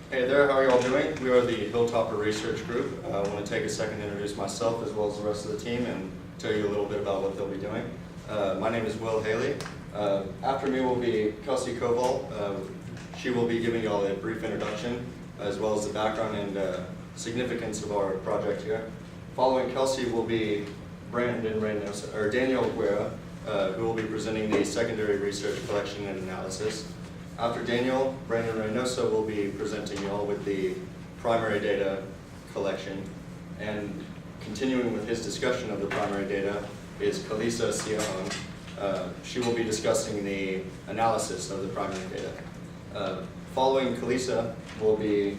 Hey there, how are you all doing? We are the Hilltopper Research Group. I want to take a second to introduce myself as well as the rest of the team and tell you a little bit about what they'll be doing. My name is Will Haley. After me will be Kelsey Koval. She will be giving you all a brief introduction as well as the background and significance of our project here. Following Kelsey will be Daniel Guerra, who will be presenting the secondary research collection and analysis. After Daniel, Brandon Reynoso will be presenting you all with the primary data collection. And continuing with his discussion of the primary data is Kalisa Sion. She will be discussing the analysis of the primary data. Following Kalisa will be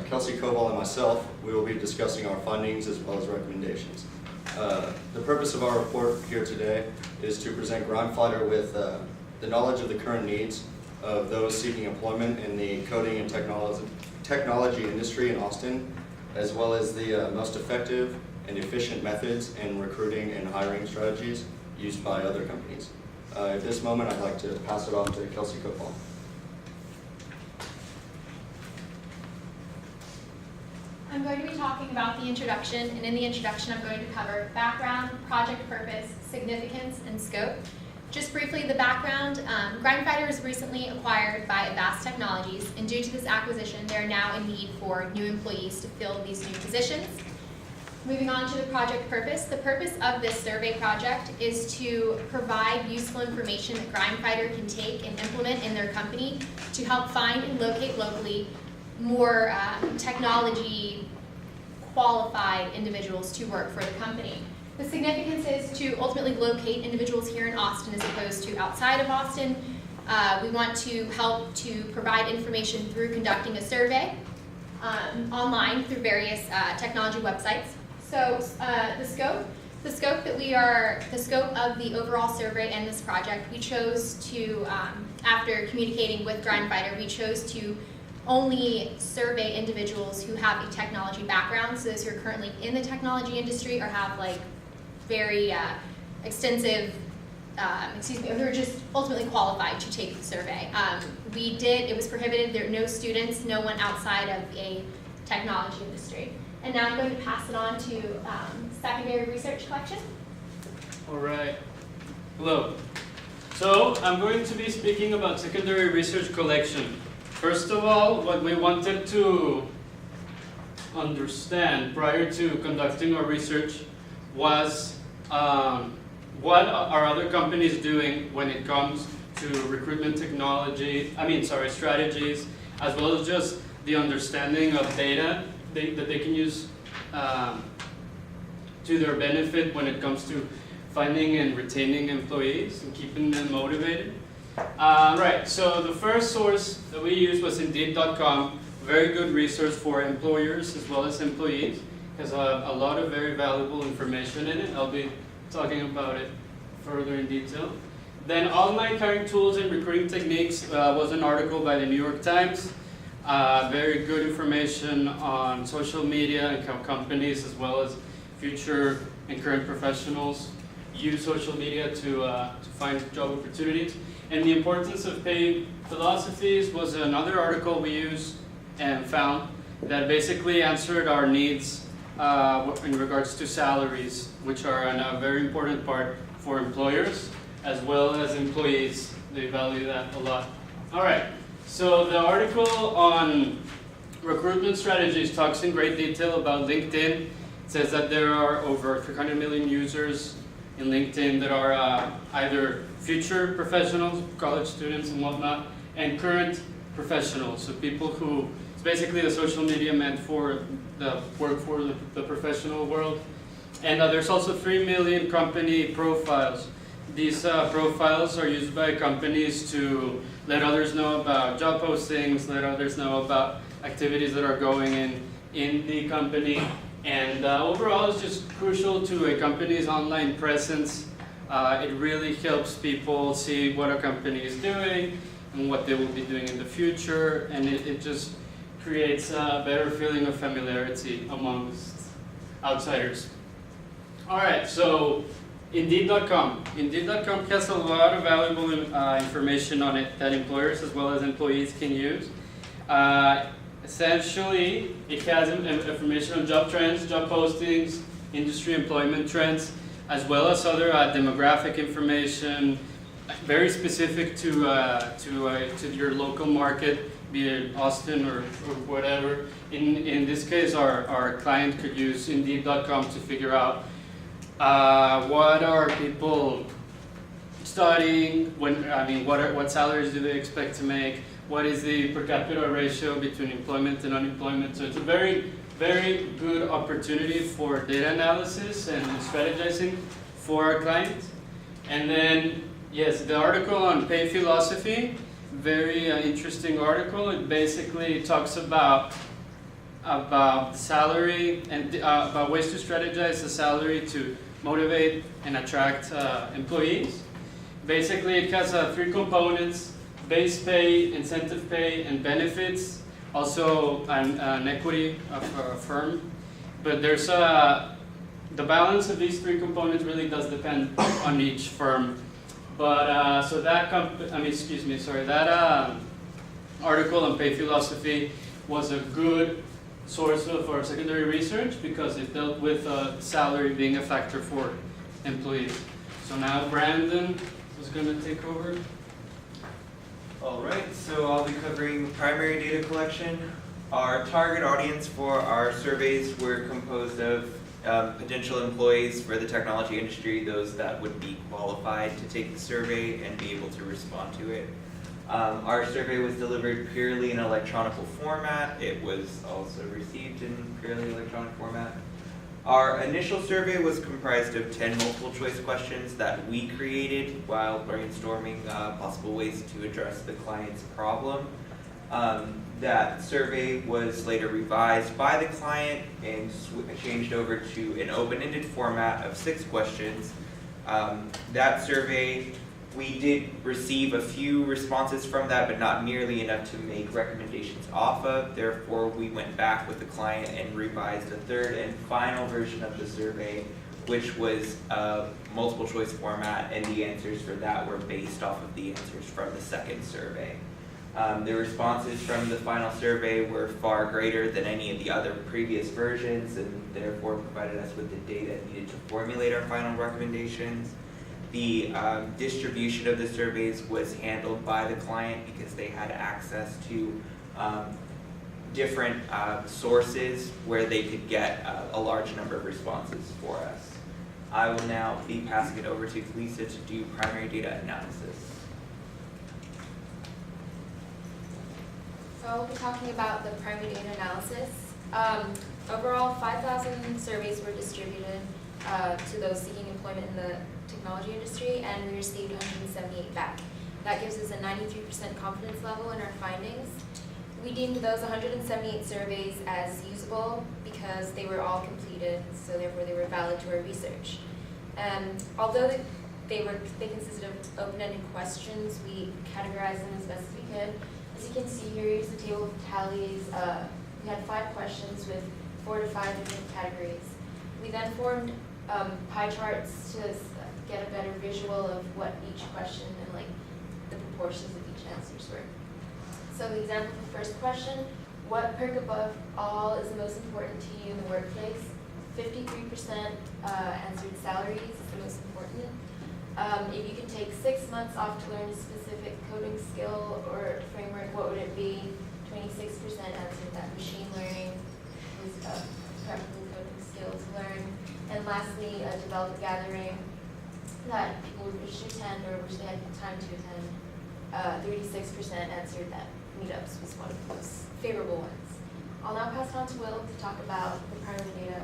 Kelsey Koval and myself. We will be discussing our findings as well as recommendations. The purpose of our report here today is to present GrimeFighter with the knowledge of the current needs of those seeking employment in the coding and technology industry in Austin, as well as the most effective and efficient methods in recruiting and hiring strategies used by other companies. At this moment, I'd like to pass it off to Kelsey Koval. I'm going to be talking about the introduction, and in the introduction I'm going to cover background, project purpose, significance, and scope. Just briefly, the background, GrimeFighter was recently acquired by Avast Technologies, and due to this acquisition, they are now in need for new employees to fill these new positions. Moving on to the project purpose, the purpose of this survey project is to provide useful information that GrimeFighter can take and implement in their company to help find and locate locally more technology qualified individuals to work for the company. The significance is to ultimately locate individuals here in Austin as opposed to outside of Austin. We want to help to provide information through conducting a survey online through various technology websites. So the scope of the overall survey and this project, we chose to, after communicating with GrimeFighter, we chose to only survey individuals who have a technology background, so those who are currently in the technology industry or have like very extensive, who are just ultimately qualified to take the survey. It was prohibited, there are no students, no one outside of a technology industry. And now I'm going to pass it on to secondary research collection. All right, hello. So I'm going to be speaking about secondary research collection. First of all, what we wanted to understand prior to conducting our research was what are other companies doing when it comes to recruitment strategies, as well as just the understanding of data that they can use to their benefit when it comes to finding and retaining employees and keeping them motivated. Right, so the first source that we used was Indeed.com, very good resource for employers as well as employees. Has a lot of very valuable information in it. I'll be talking about it further in detail. Then Online Hiring Tools and Recruiting Techniques was an article by the New York Times. Very good information on social media and how companies as well as future and current professionals use social media to find job opportunities. And the importance of pay philosophies was another article we used and found that basically answered our needs in regards to salaries, which are a very important part for employers as well as employees. They value that a lot. All right, so the article on recruitment strategies talks in great detail about LinkedIn. It says that there are over 300 million users in LinkedIn that are either future professionals, college students and whatnot, and current professionals, so people who, it's basically the social media meant for the work for the professional world. And there's also 3 million company profiles. These profiles are used by companies to let others know about job postings, let others know about activities that are going in the company. And overall, it's just crucial to a company's online presence. It really helps people see what a company is doing and what they will be doing in the future, and it just creates a better feeling of familiarity amongst outsiders. All right, so Indeed.com. Indeed.com has a lot of valuable information on it that employers as well as employees can use. Essentially, it has information on job trends, job postings, industry employment trends, as well as other demographic information, very specific to your local market, be it Austin or whatever. In this case, our client could use Indeed.com to figure out what are people studying, what salaries do they expect to make, what is the per capita ratio between employment and unemployment. So it's a very, very good opportunity for data analysis and strategizing for our clients. And then, yes, the article on pay philosophy, very interesting article. It basically talks about salary and about ways to strategize the salary to motivate and attract employees. Basically, it has 3 components: base pay, incentive pay, and benefits. Also, an equity of a firm. But there's the balance of these 3 components really does depend on each firm. But so that article on pay philosophy was a good source of our secondary research because it dealt with salary being a factor for employees. So now Brandon is going to take over. All right, so I'll be covering primary data collection. Our target audience for our surveys were composed of potential employees for the technology industry, those that would be qualified to take the survey and be able to respond to it. Our survey was delivered purely in electronic format. It was also received in purely electronic format. Our initial survey was comprised of 10 multiple choice questions that we created while brainstorming possible ways to address the client's problem. That survey was later revised by the client and changed over to an open-ended format of 6 questions. That survey, we did receive a few responses from that, but not nearly enough to make recommendations off of. Therefore, we went back with the client and revised a 3rd and final version of the survey, which was a multiple choice format, and the answers for that were based off of the answers from the 2nd survey. The responses from the final survey were far greater than any of the other previous versions, and therefore provided us with the data needed to formulate our final recommendations. The distribution of the surveys was handled by the client because they had access to different sources where they could get a large number of responses for us. I will now be passing it over to Lisa to do primary data analysis. So I'll be talking about the primary data analysis. Overall, 5,000 surveys were distributed to those seeking employment in the technology industry, and we received 178 back. That gives us a 93% confidence level in our findings. We deemed those 178 surveys as usable because they were all completed, so therefore they were valid to our research. Although they consisted of open-ended questions, we categorized them as best as we could. As you can see here, here's the table of tallies. We had 5 questions with 4 to 5 different categories. We then formed pie charts to get a better visual of what each question and the proportions of each answers were. So the example of the first question, what perk above all is the most important to you in the workplace? 53% answered salaries is the most important. If you could take 6 months off to learn a specific coding skill or framework, what would it be? 26% answered that machine learning is a preferable coding skill to learn. And lastly, a developer gathering that people would wish to attend or wish they had time to attend. 36% answered that meetups was one of the most favorable ones. I'll now pass it on to Will to talk about the primary data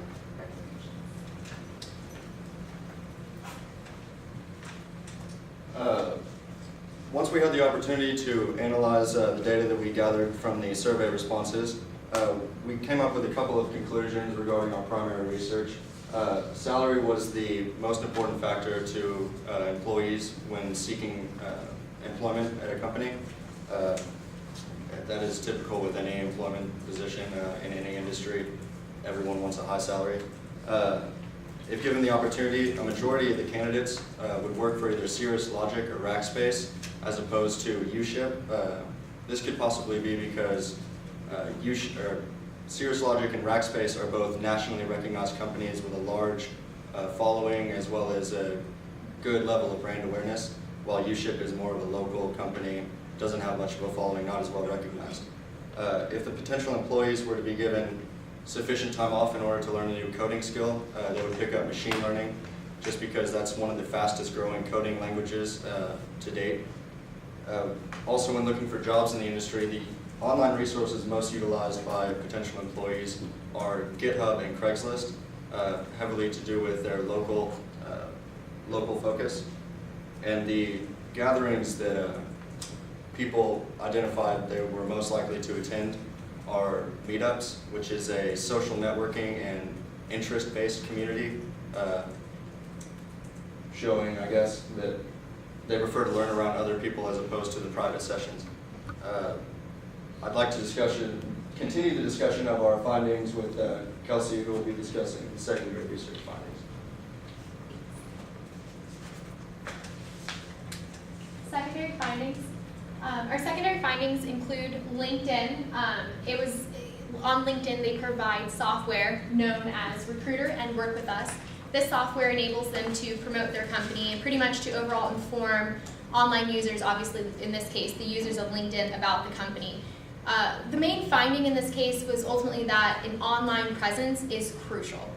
recommendations. Once we had the opportunity to analyze the data that we gathered from the survey responses, we came up with a couple of conclusions regarding our primary research. Salary was the most important factor to employees when seeking employment at a company. That is typical with any employment position in any industry. Everyone wants a high salary. If given the opportunity, a majority of the candidates would work for either Cirrus Logic or Rackspace as opposed to UShip. This could possibly be because Cirrus Logic and Rackspace are both nationally recognized companies with a large following as well as a good level of brand awareness, while UShip is more of a local company, doesn't have much of a following, not as well recognized. If the potential employees were to be given sufficient time off in order to learn a new coding skill, they would pick up machine learning, just because that's one of the fastest growing coding languages to date. Also, when looking for jobs in the industry, the online resources most utilized by potential employees are GitHub and Craigslist, heavily to do with their local focus. And the gatherings that people identified they were most likely to attend are meetups, which is a social networking and interest-based community, showing, I guess, that they prefer to learn around other people as opposed to the private sessions. I'd like to continue the discussion of our findings with Kelsey, who will be discussing the secondary research findings. Secondary findings. Our secondary findings include LinkedIn. It was on LinkedIn, they provide software known as Recruiter and Work With Us. This software enables them to promote their company and pretty much to overall inform online users, obviously in this case, the users of LinkedIn, about the company. The main finding in this case was ultimately that an online presence is crucial.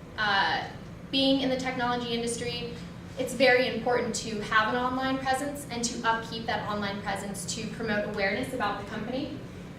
Being in the technology industry, it's very important to have an online presence and to upkeep that online presence to promote awareness about the company.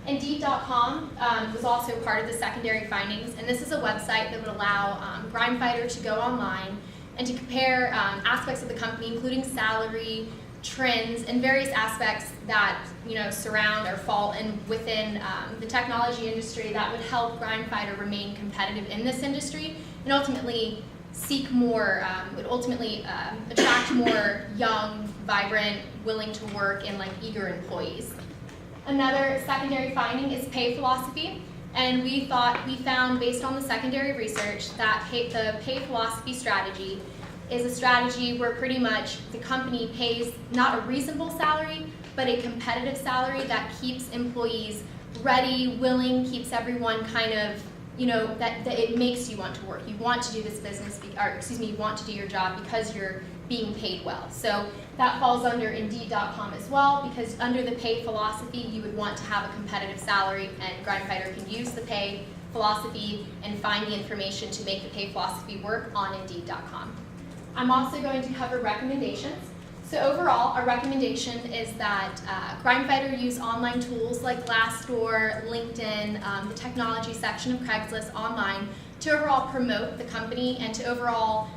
Indeed.com was also part of the secondary findings, and this is a website that would allow GrindFighter to go online and to compare aspects of the company, including salary, trends, and various aspects that surround or fall within the technology industry that would help GrindFighter remain competitive in this industry and ultimately seek more, would ultimately attract more young, vibrant, willing to work, and eager employees. Another secondary finding is pay philosophy, and we found based on the secondary research that the pay philosophy strategy is a strategy where pretty much the company pays not a reasonable salary, but a competitive salary that keeps employees ready, willing, keeps everyone kind of, that it makes you want to work. You want to do this business, you want to do your job because you're being paid well. So that falls under Indeed.com as well, because under the pay philosophy, you would want to have a competitive salary, and GrindFighter can use the pay philosophy and find the information to make the pay philosophy work on Indeed.com. I'm also going to cover recommendations. So overall, our recommendation is that GrindFighter use online tools like Glassdoor, LinkedIn, the technology section of Craigslist online to overall promote the company and to overall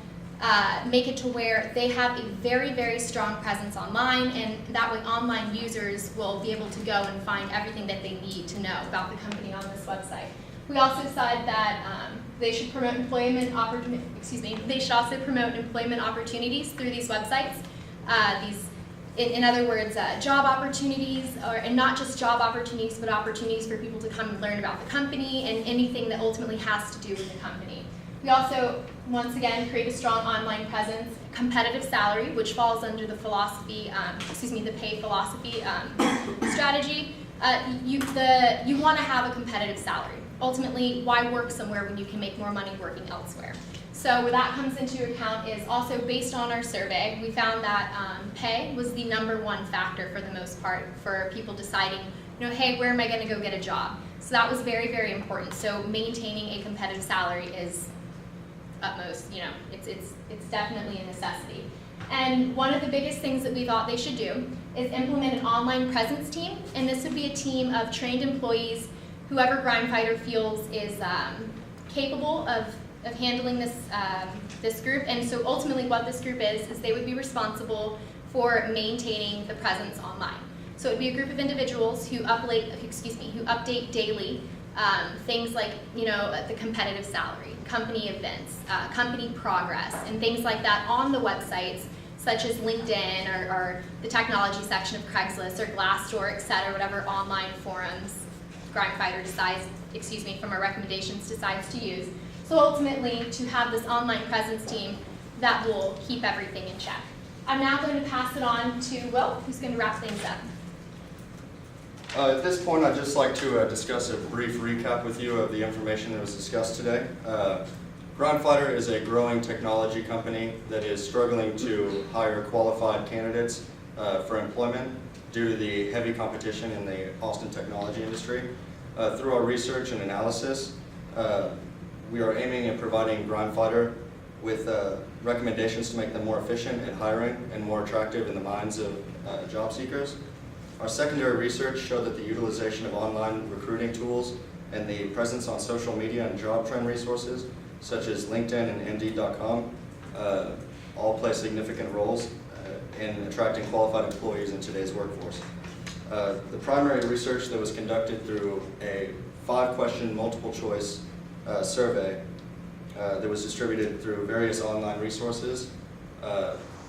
make it to where they have a very, very strong presence online, and that way online users will be able to go and find everything that they need to know about the company on this website. We also decided that they should promote they should also promote employment opportunities through these websites. In other words, job opportunities, and not just job opportunities, but opportunities for people to come and learn about the company and anything that ultimately has to do with the company. We also, once again, create a strong online presence, competitive salary, which falls under the philosophy, the pay philosophy strategy. You want to have a competitive salary. Ultimately, why work somewhere when you can make more money working elsewhere? So where that comes into account is also based on our survey, we found that pay was the #1 factor for the most part for people deciding, hey, where am I going to go get a job? So that was very, very important. So maintaining a competitive salary is utmost, it's definitely a necessity. And one of the biggest things that we thought they should do is implement an online presence team, and this would be a team of trained employees, whoever GrindFighter feels is capable of handling this group. And so ultimately what this group is they would be responsible for maintaining the presence online. So it would be a group of individuals who update daily things like, the competitive salary, company events, company progress, and things like that on the websites, such as LinkedIn or the technology section of Craigslist or Glassdoor, etc., whatever online forums GrindFighter from our recommendations decides to use. So ultimately, to have this online presence team that will keep everything in check. I'm now going to pass it on to Will, who's going to wrap things up. At this point, I'd just like to discuss a brief recap with you of the information that was discussed today. Groundfighter is a growing technology company that is struggling to hire qualified candidates for employment due to the heavy competition in the Austin technology industry. Through our research and analysis, we are aiming at providing Groundfighter with recommendations to make them more efficient at hiring and more attractive in the minds of job seekers. Our secondary research showed that the utilization of online recruiting tools and the presence on social media and job trend resources such as LinkedIn and Indeed.com all play significant roles in attracting qualified employees in today's workforce. The primary research that was conducted through a 5-question multiple choice survey that was distributed through various online resources.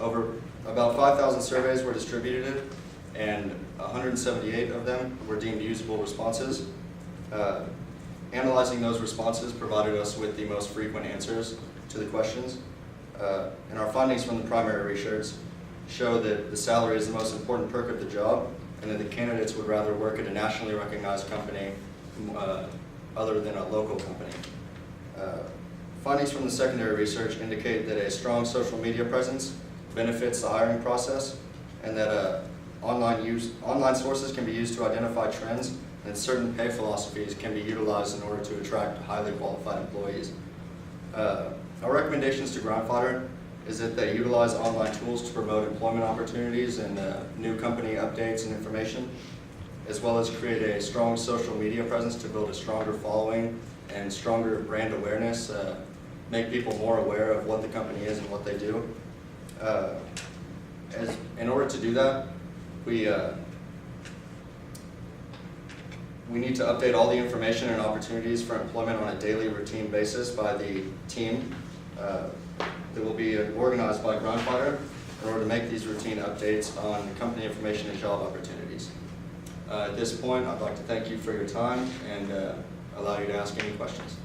Over about 5,000 surveys were distributed, and 178 of them were deemed usable responses. Analyzing those responses provided us with the most frequent answers to the questions. And our findings from the primary research show that the salary is the most important perk of the job, and that the candidates would rather work at a nationally recognized company other than a local company. Findings from the secondary research indicate that a strong social media presence benefits the hiring process, and that online sources can be used to identify trends, and certain pay philosophies can be utilized in order to attract highly qualified employees. Our recommendations to Groundfighter is that they utilize online tools to promote employment opportunities and new company updates and information, as well as create a strong social media presence to build a stronger following and stronger brand awareness, make people more aware of what the company is and what they do. In order to do that, we need to update all the information and opportunities for employment on a daily routine basis by the team that will be organized by Groundfighter in order to make these routine updates on company information and job opportunities. At this point, I'd like to thank you for your time and allow you to ask any questions.